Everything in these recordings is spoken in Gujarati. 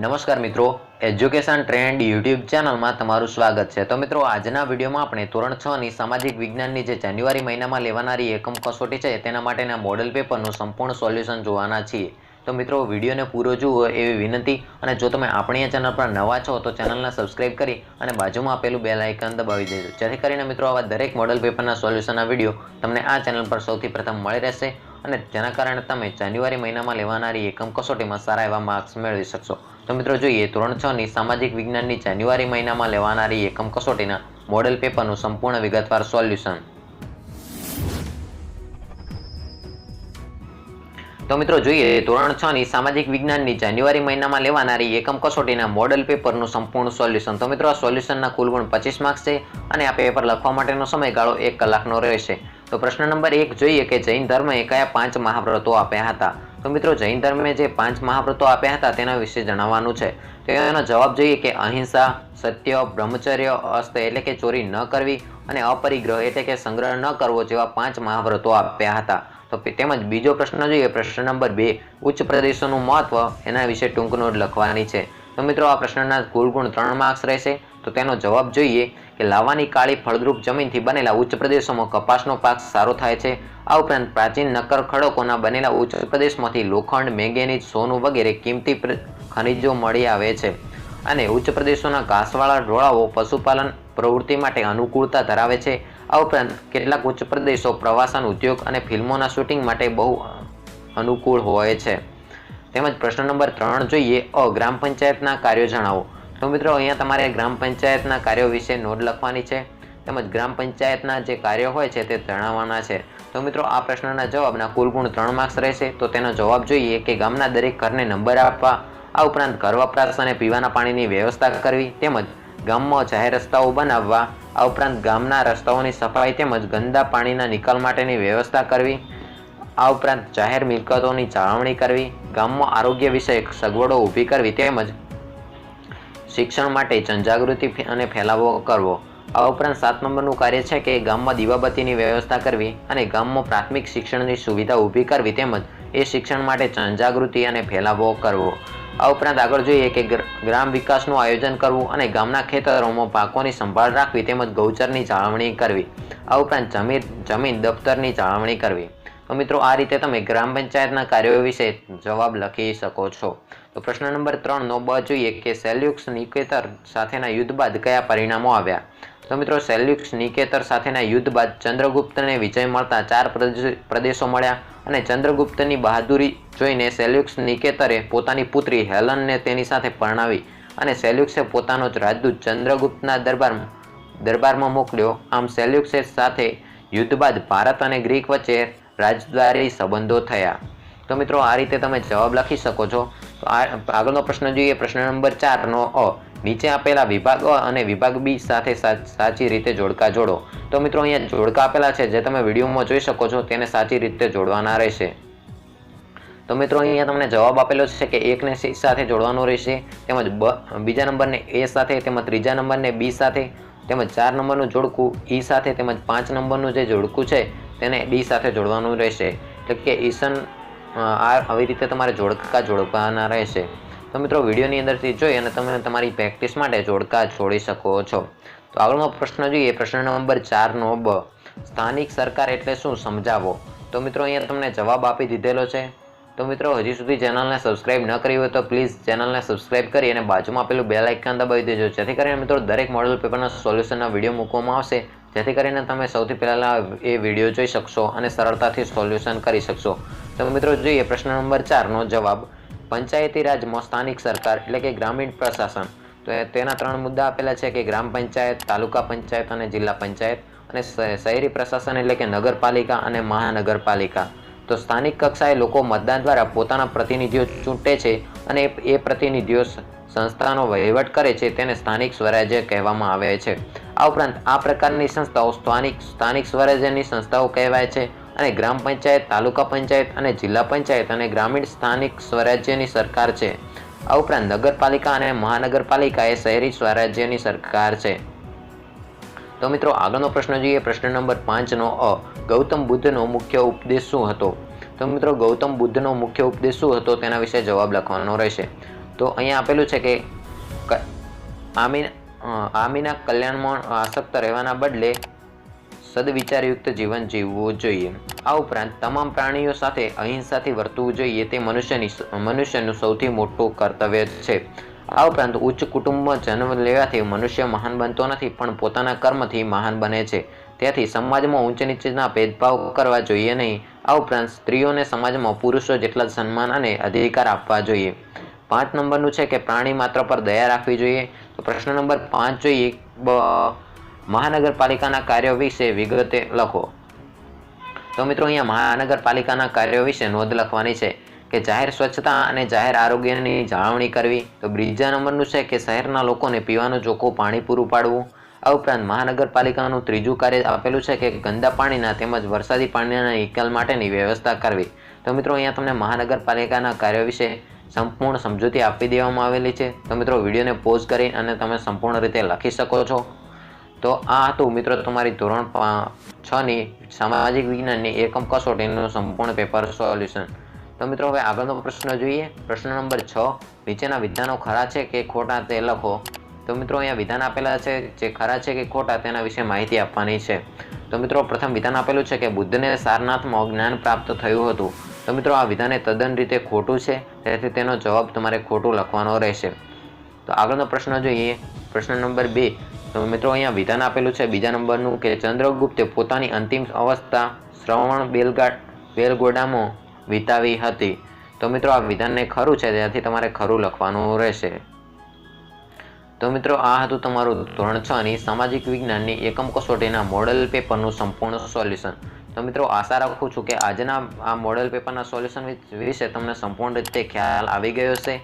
નમસ્કાર મિત્રો, એજ્યુકેશન ટ્રેન્ડ યુટ્યુબ ચેનલમાં તમારું સ્વાગત છે। તો મિત્રો, આજના વિડીયોમાં આપણે ધોરણ 6 ની સામાજિક વિજ્ઞાનની જે જાન્યુઆરી મહિનામાં લેવાનારી એકમ કસોટી છે તેના માટેના મોડેલ પેપરનું સંપૂર્ણ સોલ્યુશન જોવાના છીએ। તો મિત્રો, વિડીયોને પૂરો જુઓ એવી વિનંતી, અને જો તમે આપણી ચેનલ પર નવા છો તો ચેનલને સબસ્ક્રાઇબ કરી અને બાજુમાં આપેલું બેલ આઇકન દબાવી દેજો, જેથી કરીને મિત્રો આવા દરેક મોડેલ પેપરના સોલ્યુશનના વિડીયો તમને આ ચેનલ પર સૌથી પ્રથમ મળી રહેશે, અને જેના કારણે તમે જાન્યુઆરી મહિનામાં લેવાનારી એકમ કસોટીમાં સારા એવા માર્ક્સ મેળવી શકશો। તો મિત્રો, જોઈએ ધોરણ 6 ની સામાજિક વિજ્ઞાનની જાન્યુઆરી મહિનામાં લેવાનારી એકમ કસોટીના મોડેલ પેપરનું સંપૂર્ણ વિગતવાર સોલ્યુશન। તો મિત્રો, જોઈએ ધોરણ 6 ની સામાજિક વિજ્ઞાનની જાન્યુઆરી મહિનામાં લેવાનારી એકમ કસોટીના મોડેલ પેપરનું સંપૂર્ણ સોલ્યુશન। તો મિત્રો, આ સોલ્યુશનના કુલ ગુણ 25 માર્ક્સ છે અને આ પેપર લખવા માટેનો સમયગાળો 1 કલાકનો રહેશે। તો પ્રશ્ન નંબર 1 જોઈએ કે જૈન ધર્મએ કયા 5 મહાવ્રતો આપ્યા હતા। તો મિત્રો, જૈન ધર્મે જે 5 મહાવ્રતો આપ્યા હતા તેના વિશે જણાવવાનું છે। તો એનો જવાબ જોઈએ કે અહિંસા, સત્ય, બ્રહ્મચર્ય, અસ્ત એટલે કે ચોરી ન કરવી, અને અપરિગ્રહ એટલે કે સંગ્રહ ન કરવો જેવા 5 મહાવ્રતો આપ્યા હતા। તો તેમજ બીજો પ્રશ્ન જોઈએ, પ્રશ્ન નંબર 2, ઉચ્ચ પ્રદેશોનું મહત્વ, એના વિશે ટૂંક નોંધ લખવાની છે। તો મિત્રો, આ પ્રશ્નના કુલ ગુણ 3 માર્ક્સ રહેશે। તો તેનો જવાબ જોઈએ કે લાવાની કાળી ફળદ્રુપ જમીનથી બનેલા ઉચ્ચ પ્રદેશોમાં કપાસનો પાક સારો થાય છે। આ ઉપરાંત પ્રાચીન નક્કર ખડકોના બનેલા ઉચ્ચ પ્રદેશમાંથી લોખંડ, મેંગેનીઝ, સોનું વગેરે કિંમતી ખનિજો મળી આવે છે, અને ઉચ્ચ પ્રદેશોના ઘાસવાળા ઢોળાવો પશુપાલન પ્રવૃત્તિ માટે અનુકૂળતા ધરાવે છે। આ ઉપરાંત કેટલાક ઉચ્ચ પ્રદેશો પ્રવાસન ઉદ્યોગ અને ફિલ્મોના શૂટિંગ માટે બહુ અનુકૂળ હોય છે। તેમજ પ્રશ્ન નંબર 3 જોઈએ, ગ્રામ પંચાયતના કાર્યો જણાવો। તો મિત્રો, અહીંયા તમારે ગ્રામ પંચાયતના કાર્યો વિશે નોંધ લખવાની છે, તેમજ ગ્રામ પંચાયતના જે કાર્યો હોય છે તે જણાવવાના છે। તો મિત્રો, આ પ્રશ્નના જવાબના કુલ ગુણ 3 માર્ક્સ રહેશે। તો તેનો જવાબ જોઈએ કે ગામના દરેક ઘરને નંબર આપવા, આ ઉપરાંત ઘર વપરાશ અને પીવાના પાણીની વ્યવસ્થા કરવી, તેમજ ગામમાં જાહેર રસ્તાઓ બનાવવા, આ ઉપરાંત ગામના રસ્તાઓની સફાઈ તેમજ ગંદા પાણીના નિકાલ માટેની વ્યવસ્થા કરવી, આ ઉપરાંત જાહેર મિલકતોની જાળવણી કરવી, ગામમાં આરોગ્ય વિષયક સગવડો ઊભી કરવી, તેમજ શિક્ષણ માટે જનજાગૃતિ અને ફેલાવો કરવો। આ ઉપરાંત 7 નંબરનું કાર્ય છે કે ગામમાં દીવાબત્તીની વ્યવસ્થા કરવી અને ગામમાં પ્રાથમિક શિક્ષણની સુવિધા ઊભી કરવી, તેમજ એ શિક્ષણ માટે જનજાગૃતિ અને ફેલાવો કરવો। આ ઉપરાંત આગળ જોઈએ કે ગ્રામ વિકાસનું આયોજન કરવું અને ગામના ખેતરોમાં પાકોની સંભાળ રાખવી, તેમજ ગૌચરની જાળવણી કરવી, આ ઉપરાંત જમીન દફતરની જાળવણી કરવી। તો મિત્રો, આ રીતે તમે ગ્રામ પંચાયતના કાર્યો વિશે જવાબ લખી શકો છો। તો પ્રશ્ન નંબર 3 નો બ જોઈએ કે સેલ્યુકસ નિકેતર સાથેના યુદ્ધ બાદ કયા પરિણામો આવ્યા। તો મિત્રો, સેલ્યુકસ નિકેતર સાથેના યુદ્ધ બાદ ચંદ્રગુપ્તને વિજય મળતા 4 પ્રદેશો મળ્યા, અને ચંદ્રગુપ્તની બહાદુરી જોઈને સેલ્યુકસ નિકેતરે પોતાની પુત્રી હેલનને તેની સાથે પરણાવી, અને સેલ્યુકસે પોતાનો જ રાજદૂત ચંદ્રગુપ્તના દરબારમાં મોકલ્યો। આમ સેલ્યુકસ સાથે યુદ્ધ બાદ ભારત અને ગ્રીક વચ્ચે રાજદ્વારી સંબંધો થયા। તો મિત્રો, આ રીતે તમે જવાબ લખી શકો છો। તો આગળનો પ્રશ્ન જોઈએ, પ્રશ્ન નંબર 4 નો અ, નીચે આપેલા વિભાગ અ અને વિભાગ બી સાથે સાચી રીતે જોડકા જોડો। તો મિત્રો, અહીંયા જોડકા આપેલા છે જે તમે વિડીયોમાં જોઈ શકો છો, તેને સાચી રીતે જોડવાના રહેશે। તો મિત્રો, અહીંયા તમને જવાબ આપેલો છે કે 1 ને C સાથે જોડવાનો રહેશે, તેમજ બીજા નંબરને A સાથે, તેમજ ત્રીજા નંબરને B સાથે, તેમજ 4 નંબરનું જોડકું E સાથે, તેમજ 5 નંબરનું જે જોડકું છે તેને D સાથે જોડવાનું રહેશે। એટલે કે ઈસન આવી રીતે તમારે જોડકા જોડવાના રહેશે। તો મિત્રો, વિડીયોની અંદરથી જોઈ અને તમે તમારી પ્રેક્ટિસ માટે જોડકા જોડી શકો છો। તો આગળનો પ્રશ્ન જોઈએ, પ્રશ્ન નંબર 4 નો બ, સ્થાનિક સરકાર એટલે શું સમજાવો। તો મિત્રો, અહીંયા તમને જવાબ આપી દીધેલો છે। તો મિત્રો, હજી સુધી ચેનલને સબસ્ક્રાઇબ ન કરી હોય તો પ્લીઝ ચેનલને સબસ્ક્રાઇબ કરી અને બાજુમાં આપેલું બેલ આઇકન દબાવી દેજો, જેથી કરીને મિત્રો દરેક મોડેલ પેપરના સોલ્યુશનના વિડીયો મૂકવામાં આવશે, જેથી કરીને તમે સૌથી પહેલાં એ વિડીયો જોઈ શકશો અને સરળતાથી સોલ્યુશન કરી શકશો। તો મિત્રો, જોઈએ પ્રશ્ન નંબર 4 નો જવાબ, પંચાયતી રાજમાં સ્થાનિક સરકાર એટલે કે ગ્રામીણ પ્રશાસન। તો તેના 3 મુદ્દા આપેલા છે કે ગ્રામ પંચાયત, તાલુકા પંચાયત અને જિલ્લા પંચાયત, અને શહેરી પ્રશાસન એટલે કે નગરપાલિકા અને મહાનગરપાલિકા। તો સ્થાનિક કક્ષાએ લોકો મતદાન દ્વારા પોતાના પ્રતિનિધિઓ ચૂંટે છે, અને એ પ્રતિનિધિઓ સંસ્થાનો વહીવટ કરે છે, તેને સ્થાનિક સ્વરાજ્ય કહેવામાં આવે છે। આ ઉપરાંત આ પ્રકારની સંસ્થાઓ સ્થાનિક સ્વરાજ્યની સંસ્થાઓ કહેવાય છે, અને ગ્રામ પંચાયત, તાલુકા પંચાયત અને જિલ્લા પંચાયત અને ગ્રામીણ સ્થાનિક સ્વરાજ્યની સરકાર છે। આ ઉપરાંત નગરપાલિકા અને મહાનગરપાલિકા એ શહેરી સ્વરાજ્યની સરકાર છે। તો મિત્રો, આગળનો પ્રશ્ન જોઈએ, પ્રશ્ન નંબર 5 નો અ, ગૌતમ બુદ્ધનો મુખ્ય ઉપદેશ શું હતો। તો મિત્રો, ગૌતમ બુદ્ધનો મુખ્ય ઉપદેશ શું હતો તેના વિશે જવાબ લખવાનો રહેશે। તો અહીંયા આપેલું છે કે આમીના કલ્યાણમાં આસક્ત રહેવાના બદલે સદવિચારયુક્ત જીવન જીવવું જોઈએ. આ ઉપરાંત તમામ પ્રાણીઓ સાથે અહિંસાથી વર્તવું જોઈએ તે મનુષ્યનું સૌથી મોટું કર્તવ્ય છે. આ ઉપરાંત ઉચ્ચ કુટુંબમાં જન્મ લેવાથી મનુષ્ય મહાન બનતો નથી પણ પોતાના કર્મથી મહાન બને છે. તેથી સમાજમાં ઊંચ નીચેના ભેદભાવ કરવા જોઈએ નહીં. આ ઉપરાંત સ્ત્રીઓને સમાજમાં પુરુષો જેટલા જ સન્માન અને અધિકાર આપવા જોઈએ. 5 નંબરનું છે કે પ્રાણી માત્ર પર દયા રાખવી જોઈએ. તો પ્રશ્ન નંબર 5 જોઈએ, મહાનગરપાલિકાના કાર્યો વિશે વિગતે લખો. તો મિત્રો અહીંયા મહાનગરપાલિકાના કાર્યો વિશે નોંધ લખવાની છે કે જાહેર સ્વચ્છતા અને જાહેર આરોગ્યની જાળવણી કરવી. તો બીજા નંબરનું છે કે શહેરના લોકોને પીવાનું ચોખ્ખું પાણી પૂરું પાડવું. આ ઉપરાંત મહાનગરપાલિકાનું ત્રીજું કાર્ય આપેલું છે કે ગંદા પાણીના તેમજ વરસાદી પાણીના નિકાલ માટેની વ્યવસ્થા કરવી. તો મિત્રો અહીંયા તમને મહાનગરપાલિકાના કાર્યો વિશે સંપૂર્ણ સમજૂતી આપી દેવામાં આવેલી છે. તો મિત્રો વિડીયોને પોઝ કરી અને તમે સંપૂર્ણ રીતે લખી શકો છો. તો આ હતું મિત્રો તમારી ધોરણ 6ની સામાજિક વિજ્ઞાનની એકમ કસોટીનું સંપૂર્ણ પેપર સોલ્યુશન. તો મિત્રો હવે આગળનો પ્રશ્ન જોઈએ. પ્રશ્ન નંબર 6, નીચેના વિધાનો ખરા છે કે ખોટા તે લખો. તો મિત્રો અહીંયા વિધાન આપેલા છે, જે ખરા છે કે ખોટા તેના વિશે માહિતી આપવાની છે. તો મિત્રો પ્રથમ વિધાન આપેલું છે કે બુદ્ધને સારનાથમાં જ્ઞાન પ્રાપ્ત થયું હતું. તો મિત્રો આ વિધાન તદ્દન રીતે ખોટું છે, તેથી તેનો જવાબ તમારે ખોટું લખવાનો રહેશે. તો આગળનો પ્રશ્ન જોઈએ. પ્રશ્ન નંબર 2, તો મિત્રો અહીંયા વિધાન આપેલું છે બીજા નંબરનું કે ચંદ્રગુપ્તે પોતાની અંતિમ અવસ્થા શ્રવણ બેલગોડામાં વિતાવી હતી. તો મિત્રો આ વિધાનને ખરું છે, ત્યાંથી તમારે ખરું લખવાનું રહેશે. તો મિત્રો આ હતું તમારું ધોરણ 6ની સામાજિક વિજ્ઞાનની એકમ કસોટીના મોડેલ પેપરનું સંપૂર્ણ સોલ્યુશન. તો મિત્રો આશા રાખું છું કે આજના આ મોડેલ પેપરના સોલ્યુશન વિશે તમને સંપૂર્ણ રીતે ખ્યાલ આવી ગયો છે.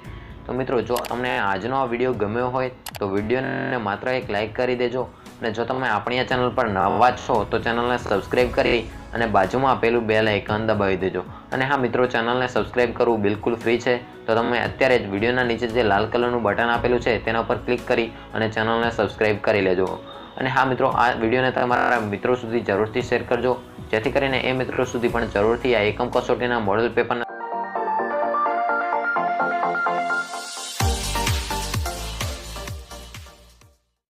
તો મિત્રો જો તમને આજનો આ વિડીયો ગમ્યો હોય તો વિડીયોને માત્ર એક લાઇક કરી દેજો, અને જો તમે આપણી આ ચેનલ પર નવા છો તો ચેનલને સબસ્ક્રાઈબ કરી અને બાજુમાં આપેલું બેલ આઇકન દબાવી દેજો. અને હા મિત્રો, ચેનલને સબસ્ક્રાઈબ કરવું બિલકુલ ફ્રી છે. તો તમે અત્યારે જ વિડીયોના નીચે જે લાલ કલરનું બટન આપેલું છે તેના પર ક્લિક કરી અને ચેનલને સબસ્ક્રાઈબ કરી લેજો. અને હા મિત્રો, આ વિડીયોને તમારા મિત્રો સુધી જરૂરથી શેર કરજો, જેથી કરીને એ મિત્રો સુધી પણ જરૂરથી આ એકમ કસોટીના મોડેલ પેપરના